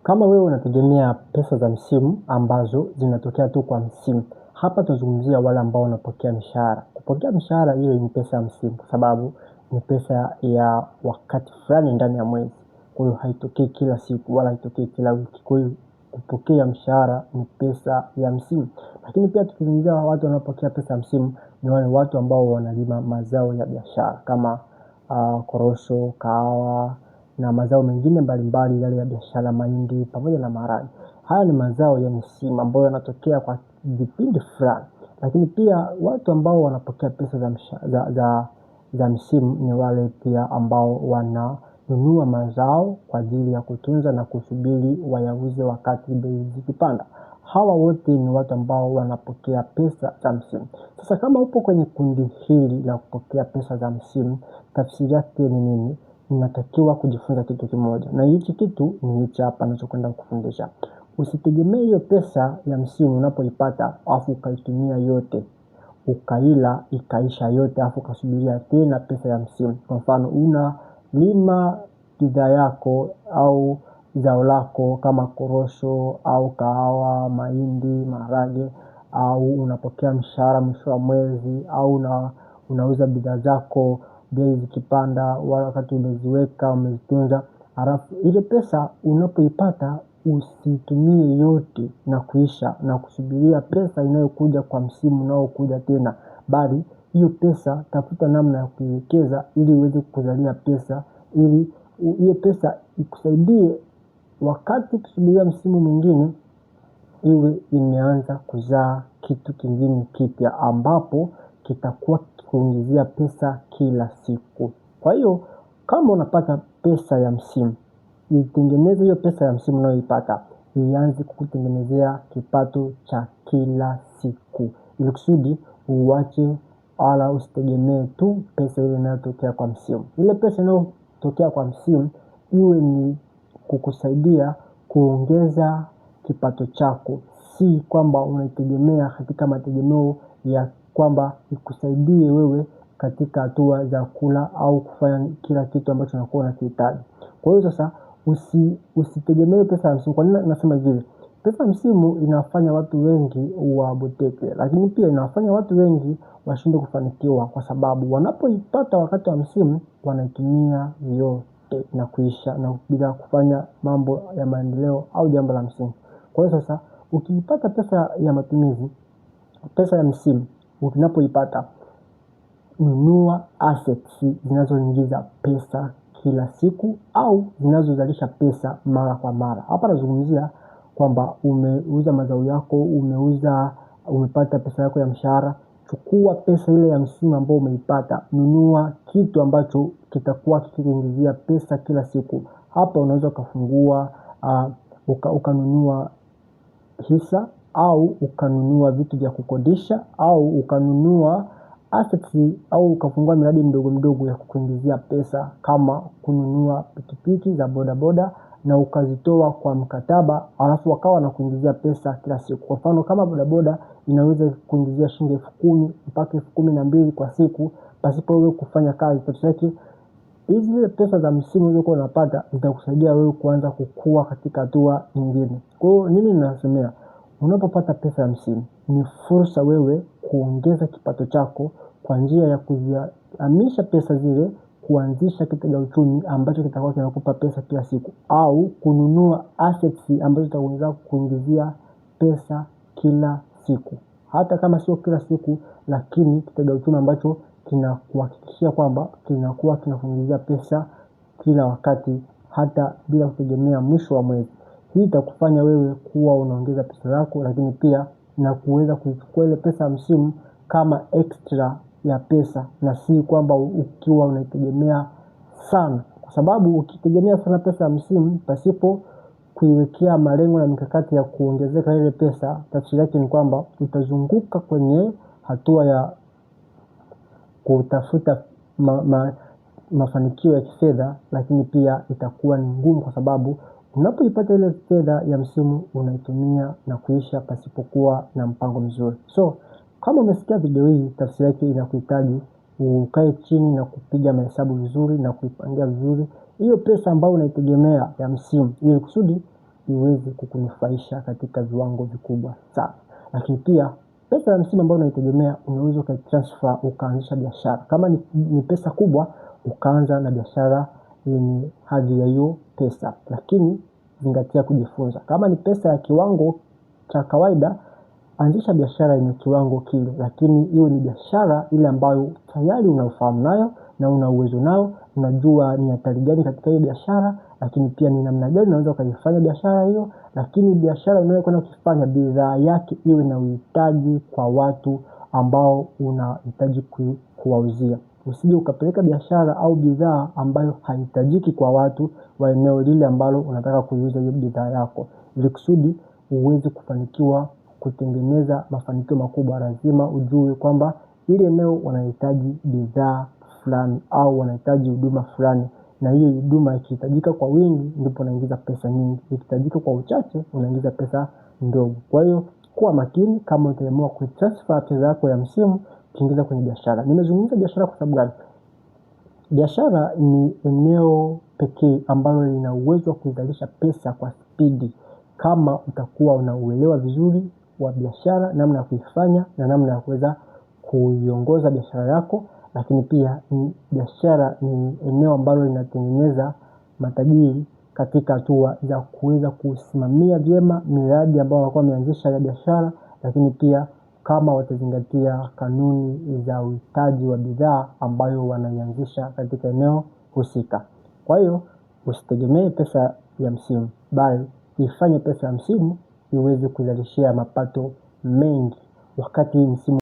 Kama wewe unategemea pesa za msimu ambazo zinatokea tu kwa msimu, hapa tunazungumzia wale ambao wanapokea mshahara. Kupokea mshahara hiyo ni pesa ya msimu kwa sababu ni pesa ya wakati fulani ndani ya mwezi. Kwa hiyo haitokei kila siku wala haitokei kila wiki. Kwa hiyo kupokea mshahara ni pesa ya msimu. Lakini pia tukizungumzia watu wanapokea pesa ya msimu ni wale watu ambao wanalima mazao ya biashara kama korosho, kahawa na mazao mengine mbalimbali yale ya biashara, mahindi pamoja na maharage. Haya ni mazao ya msimu ambayo yanatokea kwa vipindi fulani. Lakini pia watu ambao wanapokea pesa za msimu ni wale pia ambao wananunua mazao kwa ajili ya kutunza na kusubiri wayauze wakati bei zikipanda. Hawa wote ni watu ambao wanapokea pesa za msimu. Sasa kama upo kwenye kundi hili la kupokea pesa za msimu, tafsiri yake ni nini? Unatakiwa kujifunza kitu kimoja, na hichi kitu ni hichi hapa ninachokwenda kukufundisha. Usitegemee hiyo pesa ya msimu unapoipata afu ukaitumia yote, ukaila ikaisha yote afu ukasubiria tena pesa ya msimu. Kwa mfano unalima bidhaa yako au zao lako kama korosho au kahawa, mahindi, maharage, au unapokea mshahara mwisho wa mwezi, au unauza bidhaa zako bei zikipanda wakati umeziweka umezitunza. Halafu ile pesa unapoipata usitumie yote na kuisha na kusubiria pesa inayokuja kwa msimu unaokuja tena, bali hiyo pesa tafuta namna ya kuiwekeza ili iweze kukuzalia pesa, ili hiyo pesa ikusaidie wakati kusubiria msimu mwingine iwe imeanza kuzaa kitu kingine kipya ambapo kitakuwa kikuingizia pesa kila siku. Kwa hiyo kama unapata pesa ya msimu, itengeneze hiyo pesa ya msimu unayoipata ianze kukutengenezea kipato cha kila siku, ili kusudi uache wala usitegemee tu pesa ile inayotokea kwa msimu. Ile pesa inayotokea kwa msimu iwe ni kukusaidia kuongeza kipato chako, si kwamba unaitegemea katika mategemeo ya kwamba ikusaidie wewe katika hatua za kula au kufanya kila kitu ambacho unakuwa unakihitaji. Kwa hiyo sasa usitegemee pesa ya msimu. Kwa nini nasema hivi? Pesa ya msimu inafanya watu wengi wabweteke, lakini pia inafanya watu wengi washindwe kufanikiwa kwa sababu wanapoipata wakati wa msimu wanaitumia yote na kuisha na bila kufanya mambo ya maendeleo au jambo la msingi. Kwa hiyo sasa ukiipata pesa ya matumizi, pesa ya msimu, unapoipata nunua assets zinazoingiza pesa kila siku au zinazozalisha pesa mara kwa mara. Hapa nazungumzia kwamba umeuza mazao yako, umepata pesa yako ya mshahara. Chukua pesa ile ya msimu ambayo umeipata, nunua kitu ambacho kitakuwa kikuingizia pesa kila siku. Hapa unaweza ukafungua ukanunua hisa au ukanunua vitu vya kukodisha au ukanunua assets au ukafungua miradi mdogo mdogo ya kukuingizia pesa, kama kununua pikipiki za bodaboda na ukazitoa kwa mkataba, alafu wakawa wanakuingizia pesa kila siku. Kwa mfano kama bodaboda inaweza kuingizia shilingi 10,000 mpaka 12,000 kwa siku pasipo wewe kufanya kazi. Tatizo yake hizi pesa za msimu ulizokuwa unapata zitakusaidia wewe kuanza kukua katika hatua nyingine. Kwa hiyo nini ninasemea? Unapopata pesa ya msimu ni fursa wewe kuongeza kipato chako kwa njia ya kuzihamisha pesa zile kuanzisha kitega uchumi ambacho kitakuwa kinakupa pesa kila siku, au kununua assets ambazo zitaweza kuingizia pesa kila siku. Hata kama sio kila siku, lakini kitega uchumi ambacho kinakuhakikishia kwamba kinakuwa kinakuingizia pesa kila wakati hata bila kutegemea mwisho wa mwezi. Hii itakufanya wewe kuwa unaongeza pesa yako, lakini pia na kuweza kuchukua ile pesa ya msimu kama extra ya pesa na si kwamba ukiwa unaitegemea sana. Kwa sababu ukitegemea sana pesa ya msimu pasipo kuiwekea malengo na mikakati ya kuongezeka ile pesa, tafsiri yake ni kwamba utazunguka kwenye hatua ya kutafuta mafanikio ya kifedha, lakini pia itakuwa ni ngumu kwa sababu unapoipata ile fedha ya msimu unaitumia na kuisha pasipokuwa na mpango mzuri. So kama umesikia video hii, tafsiri yake inakuhitaji ukae chini na kupiga mahesabu vizuri na kuipangia vizuri hiyo pesa ambayo unaitegemea ya msimu, ili kusudi iweze kukunufaisha katika viwango vikubwa sana. Lakini pia pesa ya msimu ambayo unaitegemea unaweza ukaitransfer ukaanzisha biashara. Kama ni pesa kubwa, ukaanza na biashara yenye hadhi ya hiyo pesa, lakini zingatia kujifunza. Kama ni pesa ya kiwango cha kawaida, anzisha biashara yenye kiwango kile, lakini hiyo ni biashara ile ambayo tayari unafahamu nayo na una uwezo nao, unajua ni hatari gani katika hiyo biashara, lakini pia ni namna gani unaweza kuifanya biashara hiyo. Lakini biashara unayokwenda kufanya, bidhaa yake iwe na uhitaji kwa watu ambao unahitaji kuwauzia. Usije ukapeleka biashara au bidhaa ambayo haihitajiki kwa watu wa eneo lile ambalo unataka kuuza hiyo bidhaa yako. Ili kusudi uweze kufanikiwa kutengeneza mafanikio makubwa, lazima ujue kwamba ile eneo wanahitaji bidhaa fulani au wanahitaji huduma fulani, na hiyo huduma ikihitajika kwa wingi ndipo unaingiza pesa nyingi, ikihitajika kwa uchache unaingiza pesa ndogo. Kwa hiyo kuwa makini kama utaamua kutransfer pesa yako ya msimu kuingiza kwenye biashara. Nimezungumza biashara kwa sababu gani? Biashara ni eneo pekee ambalo lina uwezo wa kuzalisha pesa kwa spidi kama utakuwa unauelewa vizuri wa biashara, namna ya kuifanya na namna ya kuweza kuiongoza biashara yako. Lakini pia biashara ni eneo ambalo linatengeneza matajiri katika hatua za kuweza kusimamia vyema miradi ambayo wanakuwa wameanzisha ya biashara, lakini pia kama watazingatia kanuni za uhitaji wa bidhaa ambayo wanaianzisha katika eneo husika. Kwa hiyo usitegemee pesa ya msimu, bali ifanye pesa ya msimu iweze kuzalishia mapato mengi wakati msimu